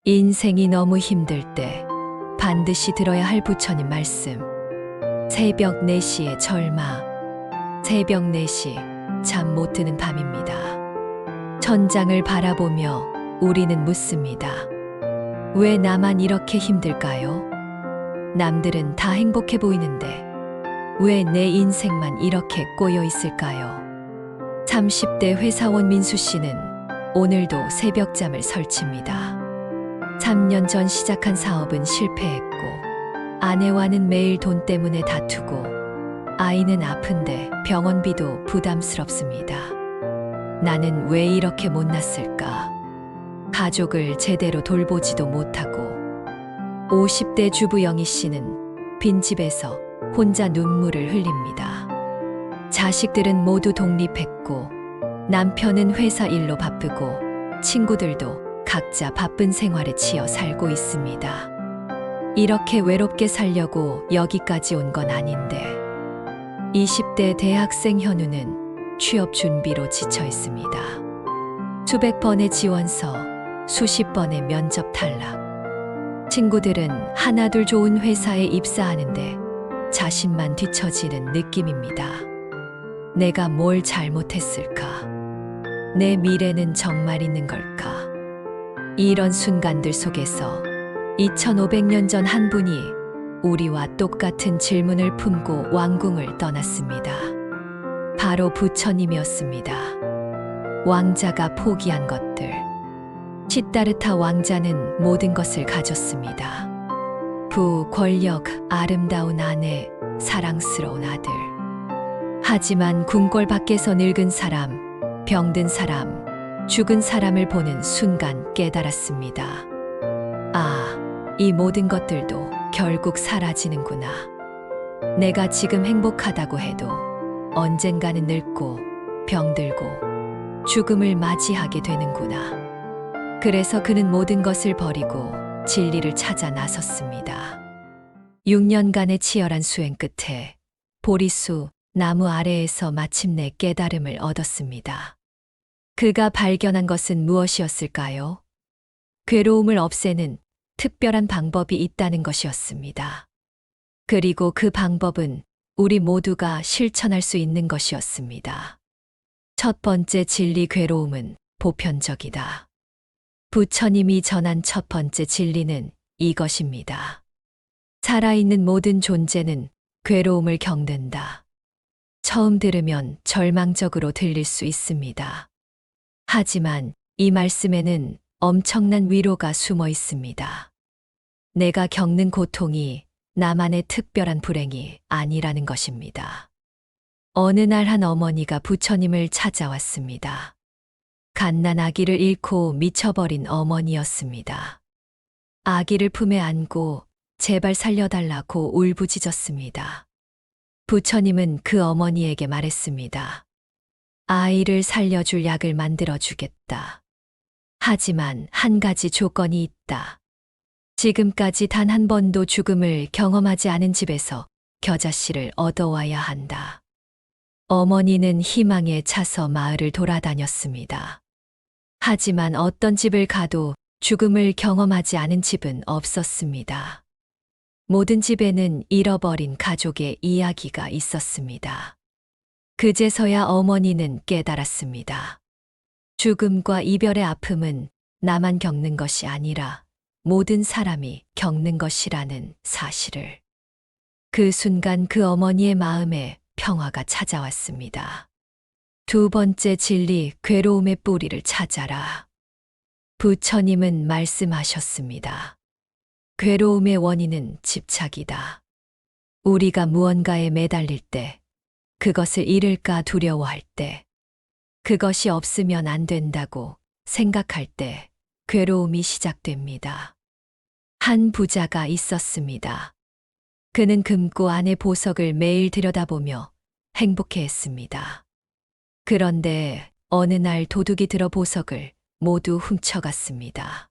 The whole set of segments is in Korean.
인생이 너무 힘들 때 반드시 들어야 할 부처님 말씀. 새벽 4시의 절마. 새벽 4시 잠 못 드는 밤입니다. 천장을 바라보며 우리는 묻습니다. 왜 나만 이렇게 힘들까요? 남들은 다 행복해 보이는데 왜 내 인생만 이렇게 꼬여 있을까요? 30대 회사원 민수 씨는 오늘도 새벽잠을 설칩니다. 3년 전 시작한 사업은 실패했고, 아내와는 매일 돈 때문에 다투고, 아이는 아픈데 병원비도 부담스럽습니다. 나는 왜 이렇게 못났을까? 가족을 제대로 돌보지도 못하고, 50대 주부 영희 씨는 빈집에서 혼자 눈물을 흘립니다. 자식들은 모두 독립했고, 남편은 회사 일로 바쁘고, 친구들도 각자 바쁜 생활에 치여 살고 있습니다. 이렇게 외롭게 살려고 여기까지 온 건 아닌데, 20대 대학생 현우는 취업 준비로 지쳐 있습니다. 수백 번의 지원서, 수십 번의 면접 탈락. 친구들은 하나둘 좋은 회사에 입사하는데 자신만 뒤처지는 느낌입니다. 내가 뭘 잘못했을까? 내 미래는 정말 있는 걸까? 이런 순간들 속에서 2500년 전 한 분이 우리와 똑같은 질문을 품고 왕궁을 떠났습니다. 바로 부처님이었습니다. 왕자가 포기한 것들. 시다르타 왕자는 모든 것을 가졌습니다. 부, 권력, 아름다운 아내, 사랑스러운 아들. 하지만 궁궐 밖에서 늙은 사람, 병든 사람, 죽은 사람을 보는 순간 깨달았습니다. 아, 이 모든 것들도 결국 사라지는구나. 내가 지금 행복하다고 해도 언젠가는 늙고 병들고 죽음을 맞이하게 되는구나. 그래서 그는 모든 것을 버리고 진리를 찾아 나섰습니다. 6년간의 치열한 수행 끝에 보리수 나무 아래에서 마침내 깨달음을 얻었습니다. 그가 발견한 것은 무엇이었을까요? 괴로움을 없애는 특별한 방법이 있다는 것이었습니다. 그리고 그 방법은 우리 모두가 실천할 수 있는 것이었습니다. 첫 번째 진리, 괴로움은 보편적이다. 부처님이 전한 첫 번째 진리는 이것입니다. 살아있는 모든 존재는 괴로움을 겪는다. 처음 들으면 절망적으로 들릴 수 있습니다. 하지만 이 말씀에는 엄청난 위로가 숨어 있습니다. 내가 겪는 고통이 나만의 특별한 불행이 아니라는 것입니다. 어느 날 한 어머니가 부처님을 찾아왔습니다. 갓난 아기를 잃고 미쳐버린 어머니였습니다. 아기를 품에 안고 제발 살려달라고 울부짖었습니다. 부처님은 그 어머니에게 말했습니다. 아이를 살려줄 약을 만들어주겠다. 하지만 한 가지 조건이 있다. 지금까지 단 한 번도 죽음을 경험하지 않은 집에서 겨자씨를 얻어와야 한다. 어머니는 희망에 차서 마을을 돌아다녔습니다. 하지만 어떤 집을 가도 죽음을 경험하지 않은 집은 없었습니다. 모든 집에는 잃어버린 가족의 이야기가 있었습니다. 그제서야 어머니는 깨달았습니다. 죽음과 이별의 아픔은 나만 겪는 것이 아니라 모든 사람이 겪는 것이라는 사실을. 그 순간 그 어머니의 마음에 평화가 찾아왔습니다. 두 번째 진리, 괴로움의 뿌리를 찾아라. 부처님은 말씀하셨습니다. 괴로움의 원인은 집착이다. 우리가 무언가에 매달릴 때, 그것을 잃을까 두려워할 때, 그것이 없으면 안 된다고 생각할 때 괴로움이 시작됩니다. 한 부자가 있었습니다. 그는 금고 안의 보석을 매일 들여다보며 행복해했습니다. 그런데 어느 날 도둑이 들어 보석을 모두 훔쳐갔습니다.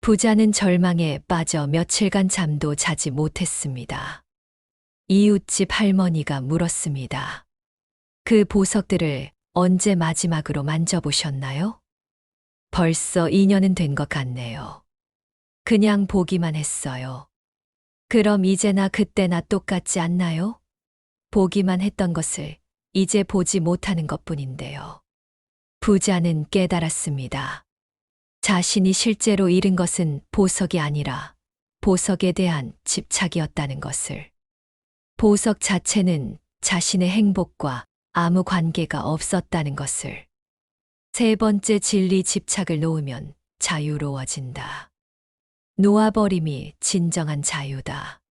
부자는 절망에 빠져 며칠간 잠도 자지 못했습니다. 이웃집 할머니가 물었습니다. 그 보석들을 언제 마지막으로 만져보셨나요? 벌써 2년은 된 것 같네요. 그냥 보기만 했어요. 그럼 이제나 그때나 똑같지 않나요? 보기만 했던 것을 이제 보지 못하는 것뿐인데요. 부자는 깨달았습니다. 자신이 실제로 잃은 것은 보석이 아니라 보석에 대한 집착이었다는 것을. 보석 자체는 자신의 행복과 아무 관계가 없었다는 것을. 세 번째 진리 집착을 놓으면 자유로워진다. 놓아버림이 진정한 자유다.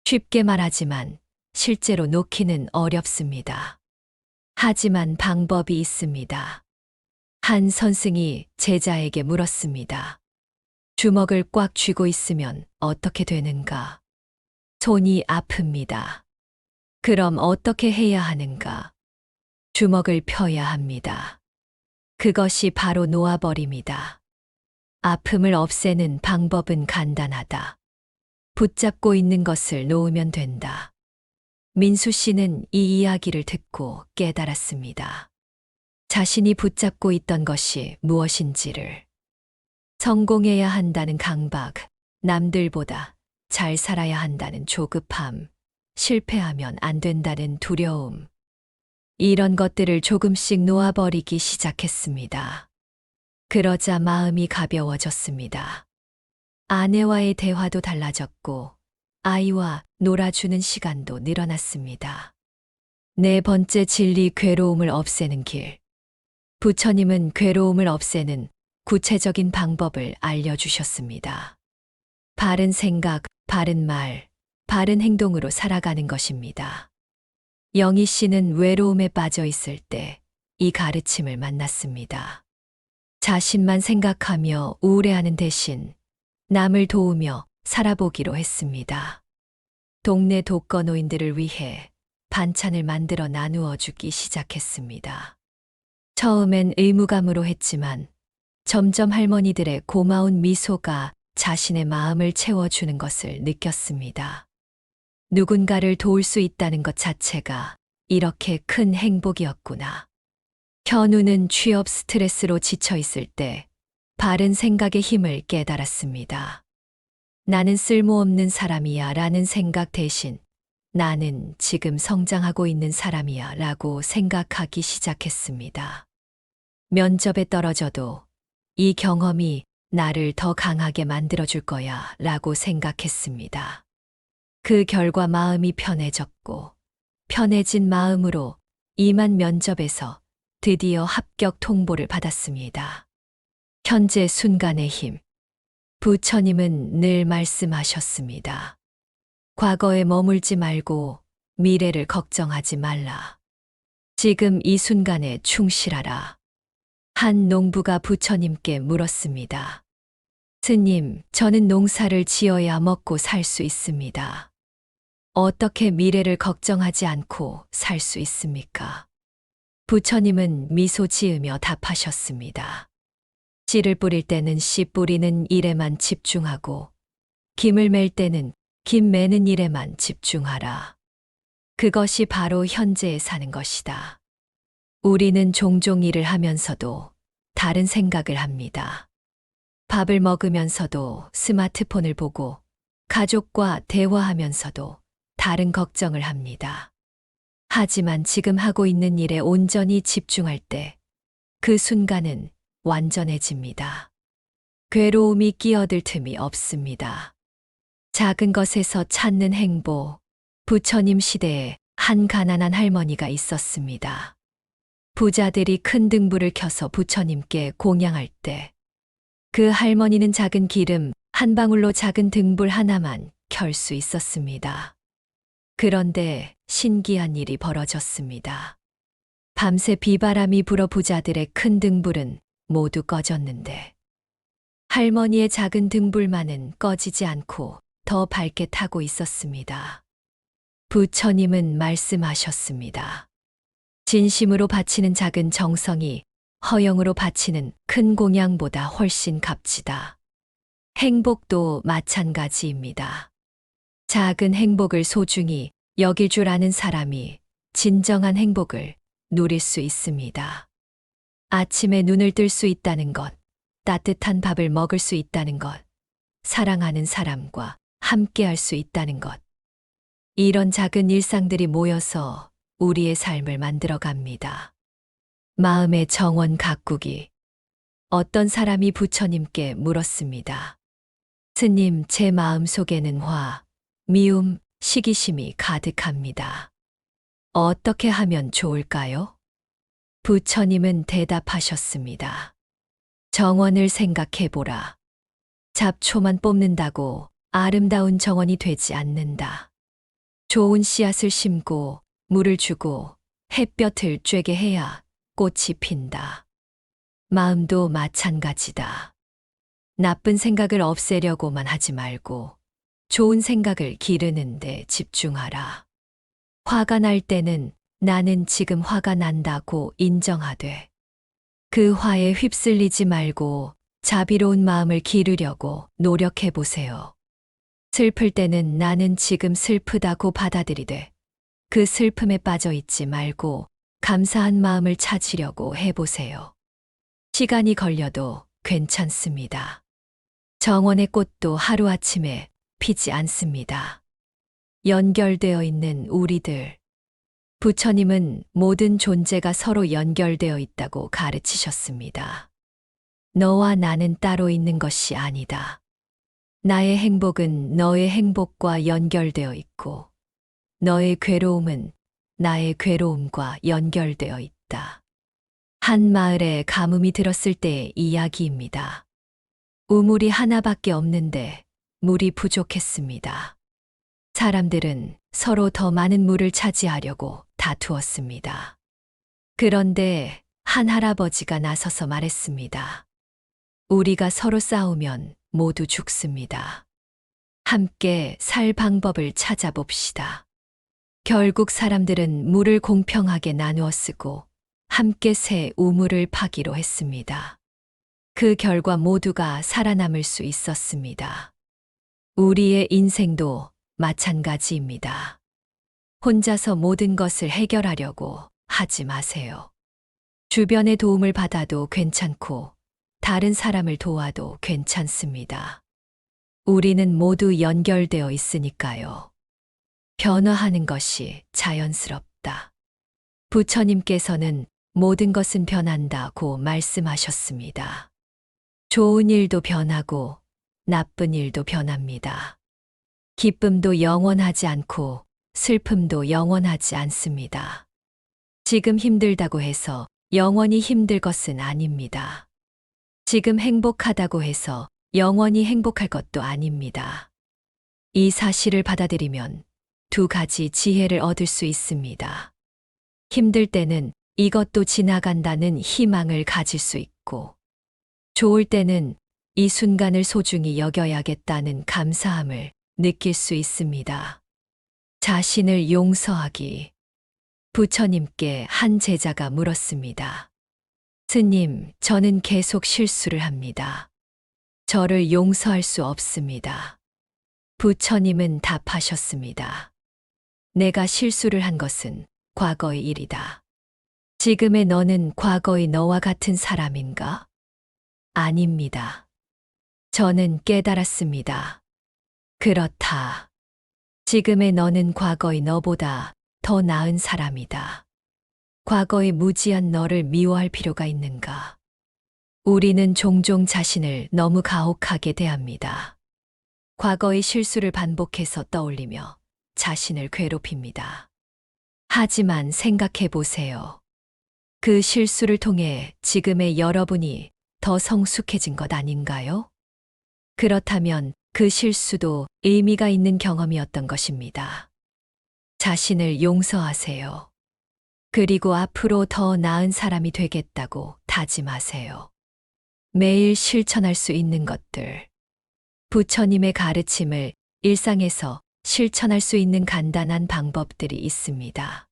쉽게 말하지만 실제로 놓기는 어렵습니다. 하지만 방법이 있습니다. 한 선생이 제자에게 물었습니다. 주먹을 꽉 쥐고 있으면 어떻게 되는가? 손이 아픕니다. 그럼 어떻게 해야 하는가? 주먹을 펴야 합니다. 그것이 바로 놓아버림이다. 아픔을 없애는 방법은 간단하다. 붙잡고 있는 것을 놓으면 된다. 민수 씨는 이 이야기를 듣고 깨달았습니다. 자신이 붙잡고 있던 것이 무엇인지를. 성공해야 한다는 강박, 남들보다 잘 살아야 한다는 조급함, 실패하면 안 된다는 두려움. 이런 것들을 조금씩 놓아버리기 시작했습니다. 그러자 마음이 가벼워졌습니다. 아내와의 대화도 달라졌고 아이와 놀아주는 시간도 늘어났습니다. 네 번째 진리 괴로움을 없애는 길. 부처님은 괴로움을 없애는 구체적인 방법을 알려주셨습니다. 바른 생각, 바른 말, 바른 행동으로 살아가는 것입니다. 영희 씨는 외로움에 빠져 있을 때 이 가르침을 만났습니다. 자신만 생각하며 우울해하는 대신 남을 도우며 살아보기로 했습니다. 동네 독거노인들을 위해 반찬을 만들어 나누어 주기 시작했습니다. 처음엔 의무감으로 했지만 점점 할머니들의 고마운 미소가 자신의 마음을 채워주는 것을 느꼈습니다. 누군가를 도울 수 있다는 것 자체가 이렇게 큰 행복이었구나. 현우는 취업 스트레스로 지쳐 있을 때 바른 생각의 힘을 깨달았습니다. 나는 쓸모없는 사람이야 라는 생각 대신 나는 지금 성장하고 있는 사람이야 라고 생각하기 시작했습니다. 면접에 떨어져도 이 경험이 나를 더 강하게 만들어줄 거야 라고 생각했습니다. 그 결과 마음이 편해졌고 편해진 마음으로 임한 면접에서 드디어 합격 통보를 받았습니다. 현재 순간의 힘. 부처님은 늘 말씀하셨습니다. 과거에 머물지 말고 미래를 걱정하지 말라. 지금 이 순간에 충실하라. 한 농부가 부처님께 물었습니다. 스님, 저는 농사를 지어야 먹고 살 수 있습니다. 어떻게 미래를 걱정하지 않고 살 수 있습니까? 부처님은 미소 지으며 답하셨습니다. 씨를 뿌릴 때는 씨 뿌리는 일에만 집중하고 김을 맬 때는 김 매는 일에만 집중하라. 그것이 바로 현재에 사는 것이다. 우리는 종종 일을 하면서도 다른 생각을 합니다. 밥을 먹으면서도 스마트폰을 보고 가족과 대화하면서도 다른 걱정을 합니다. 하지만 지금 하고 있는 일에 온전히 집중할 때 그 순간은 완전해집니다. 괴로움이 끼어들 틈이 없습니다. 작은 것에서 찾는 행복. 부처님 시대에 한 가난한 할머니가 있었습니다. 부자들이 큰 등불을 켜서 부처님께 공양할 때 그 할머니는 작은 기름 한 방울로 작은 등불 하나만 켤 수 있었습니다. 그런데 신기한 일이 벌어졌습니다. 밤새 비바람이 불어 부자들의 큰 등불은 모두 꺼졌는데 할머니의 작은 등불만은 꺼지지 않고 더 밝게 타고 있었습니다. 부처님은 말씀하셨습니다. 진심으로 바치는 작은 정성이 허영으로 바치는 큰 공양보다 훨씬 값지다. 행복도 마찬가지입니다. 작은 행복을 소중히 여길 줄 아는 사람이 진정한 행복을 누릴 수 있습니다. 아침에 눈을 뜰 수 있다는 것, 따뜻한 밥을 먹을 수 있다는 것, 사랑하는 사람과 함께 할 수 있다는 것. 이런 작은 일상들이 모여서 우리의 삶을 만들어 갑니다. 마음의 정원 가꾸기. 어떤 사람이 부처님께 물었습니다. 스님, 제 마음 속에는 화, 미움, 시기심이 가득합니다. 어떻게 하면 좋을까요? 부처님은 대답하셨습니다. 정원을 생각해보라. 잡초만 뽑는다고 아름다운 정원이 되지 않는다. 좋은 씨앗을 심고 물을 주고 햇볕을 쬐게 해야 꽃이 핀다. 마음도 마찬가지다. 나쁜 생각을 없애려고만 하지 말고 좋은 생각을 기르는 데 집중하라. 화가 날 때는 나는 지금 화가 난다고 인정하되 그 화에 휩쓸리지 말고 자비로운 마음을 기르려고 노력해 보세요. 슬플 때는 나는 지금 슬프다고 받아들이되 그 슬픔에 빠져 있지 말고 감사한 마음을 찾으려고 해보세요. 시간이 걸려도 괜찮습니다. 정원의 꽃도 하루아침에 피지 않습니다. 연결되어 있는 우리들. 부처님은 모든 존재가 서로 연결되어 있다고 가르치셨습니다. 너와 나는 따로 있는 것이 아니다. 나의 행복은 너의 행복과 연결되어 있고, 너의 괴로움은 나의 괴로움과 연결되어 있다. 한 마을에 가뭄이 들었을 때의 이야기입니다. 우물이 하나밖에 없는데 물이 부족했습니다. 사람들은 서로 더 많은 물을 차지하려고 다투었습니다. 그런데 한 할아버지가 나서서 말했습니다. 우리가 서로 싸우면 모두 죽습니다. 함께 살 방법을 찾아봅시다. 결국 사람들은 물을 공평하게 나누어 쓰고 함께 새 우물을 파기로 했습니다. 그 결과 모두가 살아남을 수 있었습니다. 우리의 인생도 마찬가지입니다. 혼자서 모든 것을 해결하려고 하지 마세요. 주변의 도움을 받아도 괜찮고 다른 사람을 도와도 괜찮습니다. 우리는 모두 연결되어 있으니까요. 변화하는 것이 자연스럽다. 부처님께서는 모든 것은 변한다고 말씀하셨습니다. 좋은 일도 변하고 나쁜 일도 변합니다. 기쁨도 영원하지 않고 슬픔도 영원하지 않습니다. 지금 힘들다고 해서 영원히 힘들 것은 아닙니다. 지금 행복하다고 해서 영원히 행복할 것도 아닙니다. 이 사실을 받아들이면 두 가지 지혜를 얻을 수 있습니다. 힘들 때는 이것도 지나간다는 희망을 가질 수 있고, 좋을 때는 이 순간을 소중히 여겨야겠다는 감사함을 느낄 수 있습니다. 자신을 용서하기. 부처님께 한 제자가 물었습니다. 스님, 저는 계속 실수를 합니다. 저를 용서할 수 없습니다. 부처님은 답하셨습니다. 내가 실수를 한 것은 과거의 일이다. 지금의 너는 과거의 너와 같은 사람인가? 아닙니다. 저는 깨달았습니다. 그렇다. 지금의 너는 과거의 너보다 더 나은 사람이다. 과거의 무지한 너를 미워할 필요가 있는가? 우리는 종종 자신을 너무 가혹하게 대합니다. 과거의 실수를 반복해서 떠올리며 자신을 괴롭힙니다. 하지만 생각해 보세요. 그 실수를 통해 지금의 여러분이 더 성숙해진 것 아닌가요? 그렇다면 그 실수도 의미가 있는 경험이었던 것입니다. 자신을 용서하세요. 그리고 앞으로 더 나은 사람이 되겠다고 다짐하세요. 매일 실천할 수 있는 것들. 부처님의 가르침을 일상에서 실천할 수 있는 간단한 방법들이 있습니다.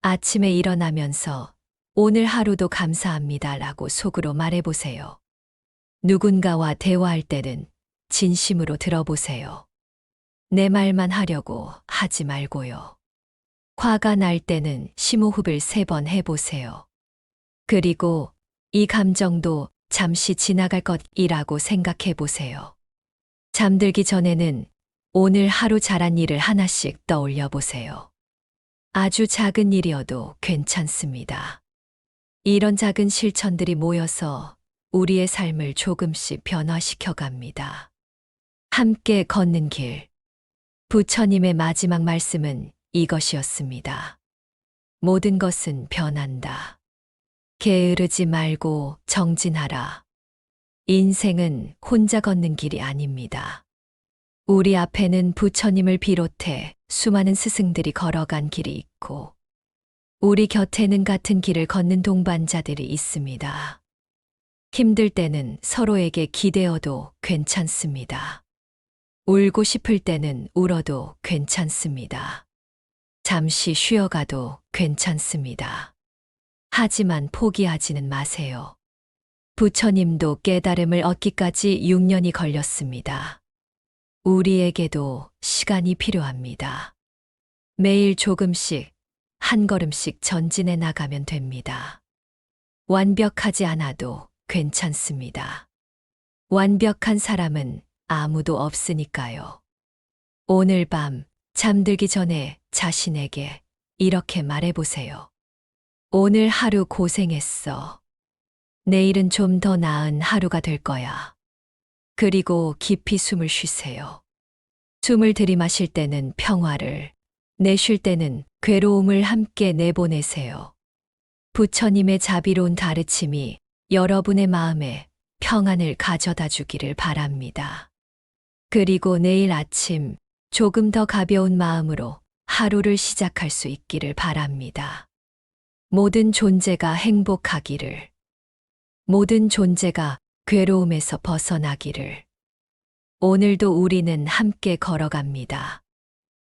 아침에 일어나면서 오늘 하루도 감사합니다라고 속으로 말해보세요. 누군가와 대화할 때는 진심으로 들어보세요. 내 말만 하려고 하지 말고요. 화가 날 때는 심호흡을 3번 해보세요. 그리고 이 감정도 잠시 지나갈 것이라고 생각해 보세요. 잠들기 전에는 오늘 하루 잘한 일을 하나씩 떠올려 보세요. 아주 작은 일이어도 괜찮습니다. 이런 작은 실천들이 모여서 우리의 삶을 조금씩 변화시켜 갑니다. 함께 걷는 길. 부처님의 마지막 말씀은 이것이었습니다. 모든 것은 변한다. 게으르지 말고 정진하라. 인생은 혼자 걷는 길이 아닙니다. 우리 앞에는 부처님을 비롯해 수많은 스승들이 걸어간 길이 있고, 우리 곁에는 같은 길을 걷는 동반자들이 있습니다. 힘들 때는 서로에게 기대어도 괜찮습니다. 울고 싶을 때는 울어도 괜찮습니다. 잠시 쉬어가도 괜찮습니다. 하지만 포기하지는 마세요. 부처님도 깨달음을 얻기까지 6년이 걸렸습니다. 우리에게도 시간이 필요합니다. 매일 조금씩, 한 걸음씩 전진해 나가면 됩니다. 완벽하지 않아도 괜찮습니다. 완벽한 사람은 아무도 없으니까요. 오늘 밤 잠들기 전에 자신에게 이렇게 말해보세요. 오늘 하루 고생했어. 내일은 좀 더 나은 하루가 될 거야. 그리고 깊이 숨을 쉬세요. 숨을 들이마실 때는 평화를, 내쉴 때는 괴로움을 함께 내보내세요. 부처님의 자비로운 가르침이 여러분의 마음에 평안을 가져다 주기를 바랍니다. 그리고 내일 아침 조금 더 가벼운 마음으로 하루를 시작할 수 있기를 바랍니다. 모든 존재가 행복하기를, 모든 존재가 괴로움에서 벗어나기를. 오늘도 우리는 함께 걸어갑니다.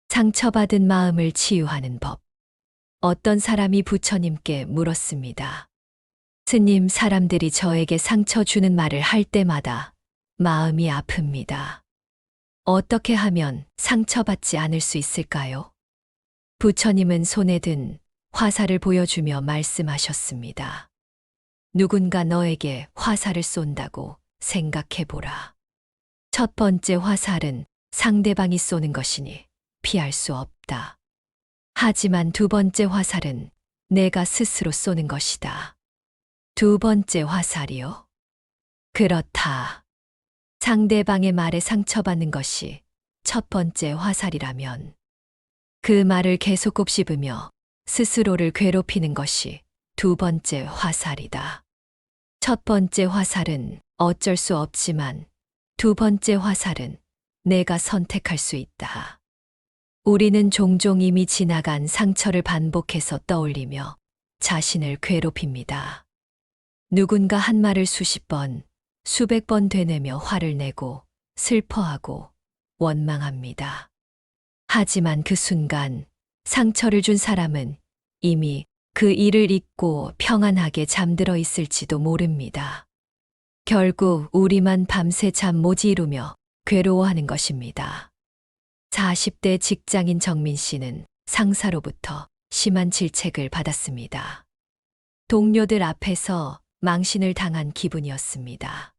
상처받은 마음을 치유하는 법. 어떤 사람이 부처님께 물었습니다. 스님, 사람들이 저에게 상처 주는 말을 할 때마다 마음이 아픕니다. 어떻게 하면 상처받지 않을 수 있을까요? 부처님은 손에 든 화살을 보여주며 말씀하셨습니다. 누군가 너에게 화살을 쏜다고 생각해보라. 첫 번째 화살은 상대방이 쏘는 것이니 피할 수 없다. 하지만 두 번째 화살은 내가 스스로 쏘는 것이다. 두 번째 화살이요? 그렇다. 상대방의 말에 상처받는 것이 첫 번째 화살이라면 그 말을 계속 곱씹으며 스스로를 괴롭히는 것이 두 번째 화살이다. 첫 번째 화살은 어쩔 수 없지만 두 번째 화살은 내가 선택할 수 있다. 우리는 종종 이미 지나간 상처를 반복해서 떠올리며 자신을 괴롭힙니다. 누군가 한 말을 수십 번, 수백 번 되뇌며 화를 내고 슬퍼하고 원망합니다. 하지만 그 순간 상처를 준 사람은 이미 그 일을 잊고 평안하게 잠들어 있을지도 모릅니다. 결국 우리만 밤새 잠 못 이루며 괴로워하는 것입니다. 40대 직장인 정민 씨는 상사로부터 심한 질책을 받았습니다. 동료들 앞에서 망신을 당한 기분이었습니다.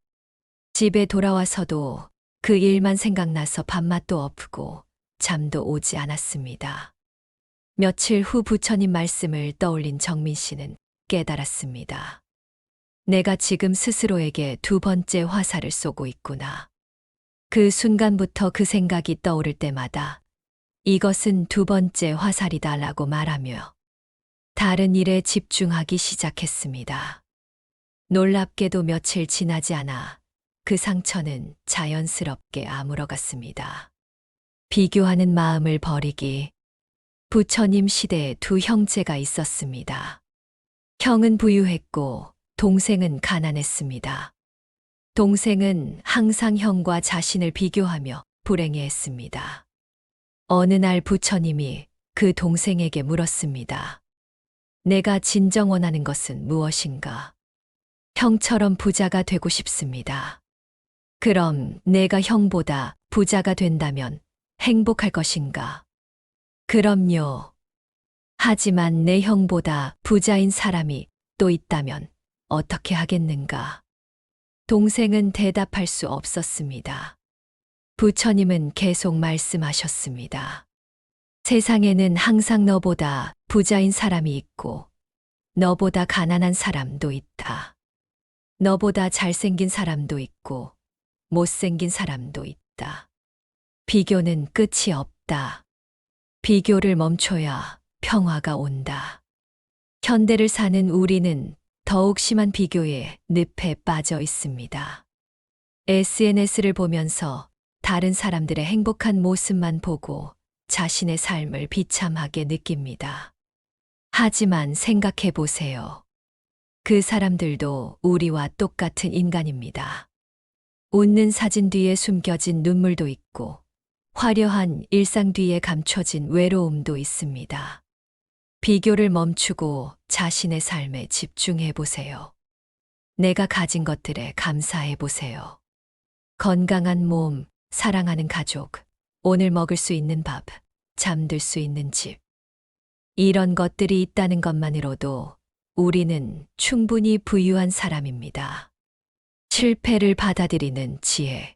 집에 돌아와서도 그 일만 생각나서 밥맛도 없고 잠도 오지 않았습니다. 며칠 후 부처님 말씀을 떠올린 정민 씨는 깨달았습니다. 내가 지금 스스로에게 두 번째 화살을 쏘고 있구나. 그 순간부터 그 생각이 떠오를 때마다 이것은 두 번째 화살이다라고 말하며 다른 일에 집중하기 시작했습니다. 놀랍게도 며칠 지나지 않아 그 상처는 자연스럽게 아물어갔습니다. 비교하는 마음을 버리기. 부처님 시대에 두 형제가 있었습니다. 형은 부유했고 동생은 가난했습니다. 동생은 항상 형과 자신을 비교하며 불행해했습니다. 어느 날 부처님이 그 동생에게 물었습니다. 내가 진정 원하는 것은 무엇인가? 형처럼 부자가 되고 싶습니다. 그럼 내가 형보다 부자가 된다면 행복할 것인가? 그럼요. 하지만 내 형보다 부자인 사람이 또 있다면 어떻게 하겠는가? 동생은 대답할 수 없었습니다. 부처님은 계속 말씀하셨습니다. 세상에는 항상 너보다 부자인 사람이 있고 너보다 가난한 사람도 있다. 너보다 잘생긴 사람도 있고 못생긴 사람도 있다. 비교는 끝이 없다. 비교를 멈춰야 평화가 온다. 현대를 사는 우리는 더욱 심한 비교의 늪에 빠져 있습니다. SNS를 보면서 다른 사람들의 행복한 모습만 보고 자신의 삶을 비참하게 느낍니다. 하지만 생각해 보세요. 그 사람들도 우리와 똑같은 인간입니다. 웃는 사진 뒤에 숨겨진 눈물도 있고 화려한 일상 뒤에 감춰진 외로움도 있습니다. 비교를 멈추고 자신의 삶에 집중해 보세요. 내가 가진 것들에 감사해 보세요. 건강한 몸, 사랑하는 가족, 오늘 먹을 수 있는 밥, 잠들 수 있는 집. 이런 것들이 있다는 것만으로도 우리는 충분히 부유한 사람입니다. 실패를 받아들이는 지혜.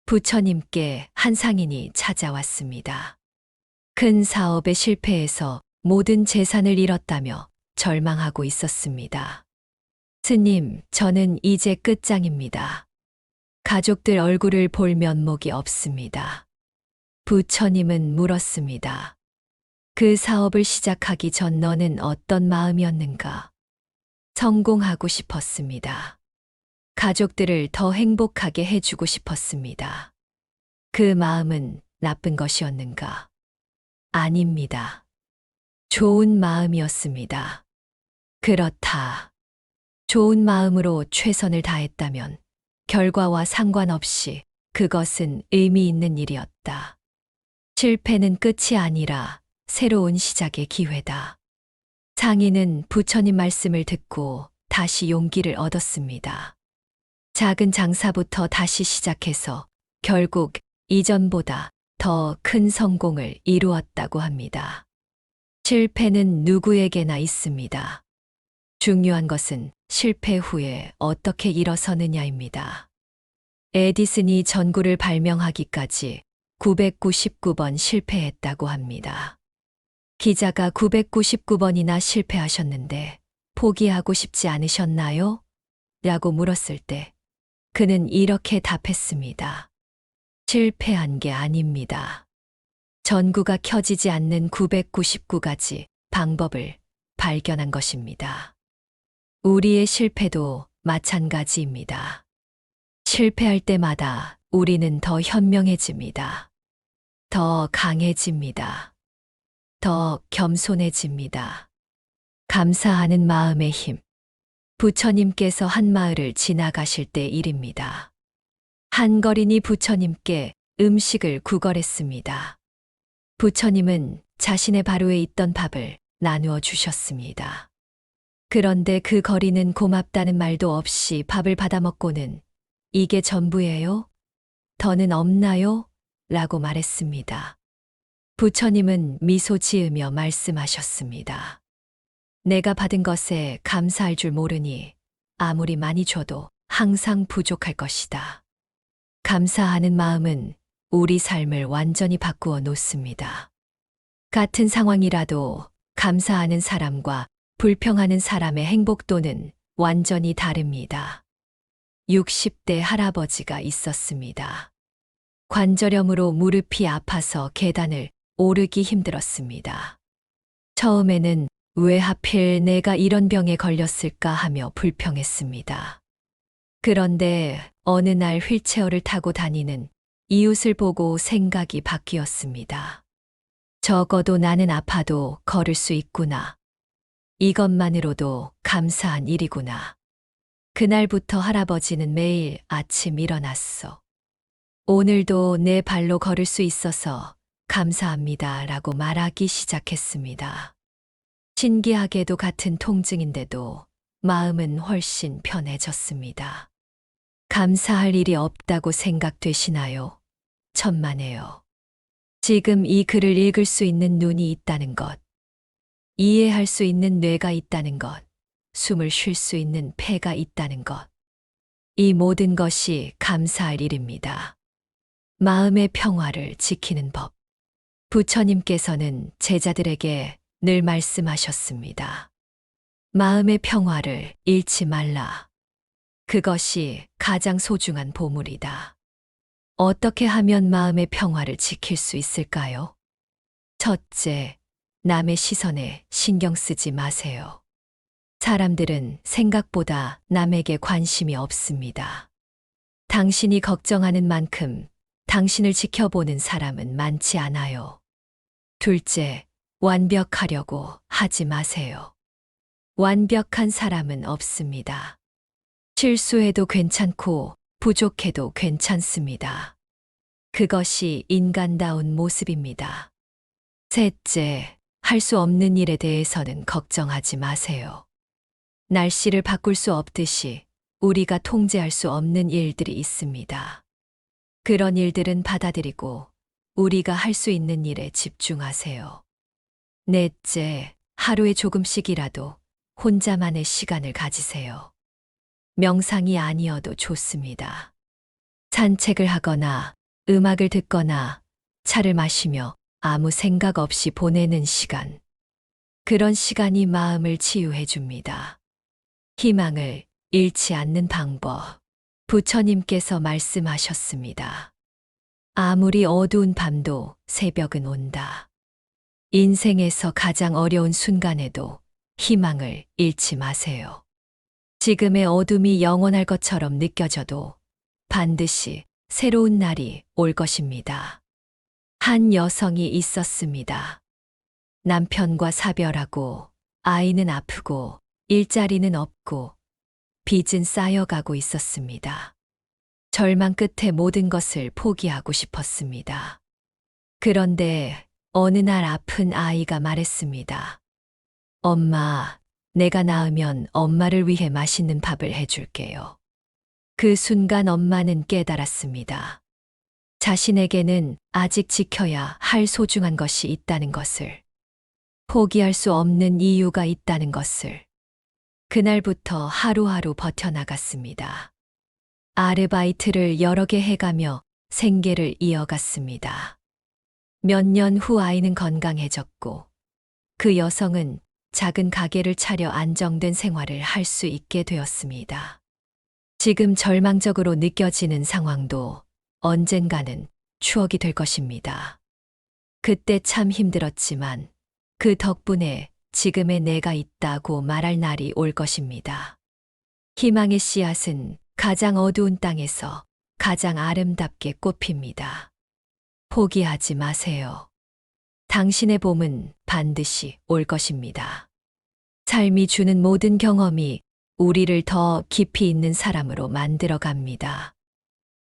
부처님께 한 상인이 찾아왔습니다. 큰 사업에 실패해서 모든 재산을 잃었다며 절망하고 있었습니다. 스님, 저는 이제 끝장입니다. 가족들 얼굴을 볼 면목이 없습니다. 부처님은 물었습니다. 그 사업을 시작하기 전 너는 어떤 마음이었는가? 성공하고 싶었습니다. 가족들을 더 행복하게 해주고 싶었습니다. 그 마음은 나쁜 것이었는가? 아닙니다. 좋은 마음이었습니다. 그렇다. 좋은 마음으로 최선을 다했다면 결과와 상관없이 그것은 의미 있는 일이었다. 실패는 끝이 아니라 새로운 시작의 기회다. 상인은 부처님 말씀을 듣고 다시 용기를 얻었습니다. 작은 장사부터 다시 시작해서 결국 이전보다 더 큰 성공을 이루었다고 합니다. 실패는 누구에게나 있습니다. 중요한 것은 실패 후에 어떻게 일어서느냐입니다. 에디슨이 전구를 발명하기까지 999번 실패했다고 합니다. 기자가 999번이나 실패하셨는데 포기하고 싶지 않으셨나요? 라고 물었을 때 그는 이렇게 답했습니다. 실패한 게 아닙니다. 전구가 켜지지 않는 999가지 방법을 발견한 것입니다. 우리의 실패도 마찬가지입니다. 실패할 때마다 우리는 더 현명해집니다. 더 강해집니다. 더 겸손해집니다. 감사하는 마음의 힘. 부처님께서 한 마을을 지나가실 때 일입니다. 한 거린이 부처님께 음식을 구걸했습니다. 부처님은 자신의 바로에 있던 밥을 나누어 주셨습니다. 그런데 그 거린은 고맙다는 말도 없이 밥을 받아먹고는 이게 전부예요? 더는 없나요? 라고 말했습니다. 부처님은 미소 지으며 말씀하셨습니다. 내가 받은 것에 감사할 줄 모르니 아무리 많이 줘도 항상 부족할 것이다. 감사하는 마음은 우리 삶을 완전히 바꾸어 놓습니다. 같은 상황이라도 감사하는 사람과 불평하는 사람의 행복도는 완전히 다릅니다. 60대 할아버지가 있었습니다. 관절염으로 무릎이 아파서 계단을 오르기 힘들었습니다. 처음에는 왜 하필 내가 이런 병에 걸렸을까 하며 불평했습니다. 그런데 어느 날 휠체어를 타고 다니는 이웃을 보고 생각이 바뀌었습니다. 적어도 나는 아파도 걸을 수 있구나. 이것만으로도 감사한 일이구나. 그날부터 할아버지는 매일 아침 일어났어. 오늘도 내 발로 걸을 수 있어서 감사합니다 라고 말하기 시작했습니다. 신기하게도 같은 통증인데도 마음은 훨씬 편해졌습니다. 감사할 일이 없다고 생각되시나요? 천만에요. 지금 이 글을 읽을 수 있는 눈이 있다는 것, 이해할 수 있는 뇌가 있다는 것, 숨을 쉴 수 있는 폐가 있다는 것. 이 모든 것이 감사할 일입니다. 마음의 평화를 지키는 법. 부처님께서는 제자들에게 늘 말씀하셨습니다. 마음의 평화를 잃지 말라. 그것이 가장 소중한 보물이다. 어떻게 하면 마음의 평화를 지킬 수 있을까요? 첫째, 남의 시선에 신경 쓰지 마세요. 사람들은 생각보다 남에게 관심이 없습니다. 당신이 걱정하는 만큼 당신을 지켜보는 사람은 많지 않아요. 둘째, 완벽하려고 하지 마세요. 완벽한 사람은 없습니다. 실수해도 괜찮고 부족해도 괜찮습니다. 그것이 인간다운 모습입니다. 셋째, 할 수 없는 일에 대해서는 걱정하지 마세요. 날씨를 바꿀 수 없듯이 우리가 통제할 수 없는 일들이 있습니다. 그런 일들은 받아들이고 우리가 할 수 있는 일에 집중하세요. 넷째, 하루에 조금씩이라도 혼자만의 시간을 가지세요. 명상이 아니어도 좋습니다. 산책을 하거나 음악을 듣거나 차를 마시며 아무 생각 없이 보내는 시간. 그런 시간이 마음을 치유해 줍니다. 희망을 잃지 않는 방법. 부처님께서 말씀하셨습니다. 아무리 어두운 밤도 새벽은 온다. 인생에서 가장 어려운 순간에도 희망을 잃지 마세요. 지금의 어둠이 영원할 것처럼 느껴져도 반드시 새로운 날이 올 것입니다. 한 여성이 있었습니다. 남편과 사별하고 아이는 아프고 일자리는 없고 빚은 쌓여가고 있었습니다. 절망 끝에 모든 것을 포기하고 싶었습니다. 그런데 어느 날 아픈 아이가 말했습니다. 엄마, 내가 나으면 엄마를 위해 맛있는 밥을 해줄게요. 그 순간 엄마는 깨달았습니다. 자신에게는 아직 지켜야 할 소중한 것이 있다는 것을, 포기할 수 없는 이유가 있다는 것을. 그날부터 하루하루 버텨나갔습니다. 아르바이트를 여러 개 해가며 생계를 이어갔습니다. 몇 년 후 아이는 건강해졌고 그 여성은 작은 가게를 차려 안정된 생활을 할 수 있게 되었습니다. 지금 절망적으로 느껴지는 상황도 언젠가는 추억이 될 것입니다. 그때 참 힘들었지만 그 덕분에 지금의 내가 있다고 말할 날이 올 것입니다. 희망의 씨앗은 가장 어두운 땅에서 가장 아름답게 꽃핍니다. 포기하지 마세요. 당신의 봄은 반드시 올 것입니다. 삶이 주는 모든 경험이 우리를 더 깊이 있는 사람으로 만들어 갑니다.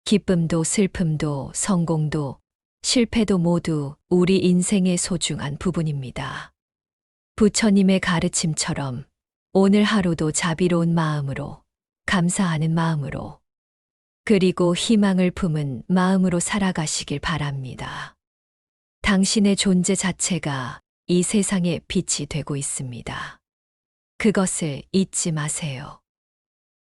기쁨도 슬픔도 성공도 실패도 모두 우리 인생의 소중한 부분입니다. 부처님의 가르침처럼 오늘 하루도 자비로운 마음으로, 감사하는 마음으로, 그리고 희망을 품은 마음으로 살아가시길 바랍니다. 당신의 존재 자체가 이 세상의 빛이 되고 있습니다. 그것을 잊지 마세요.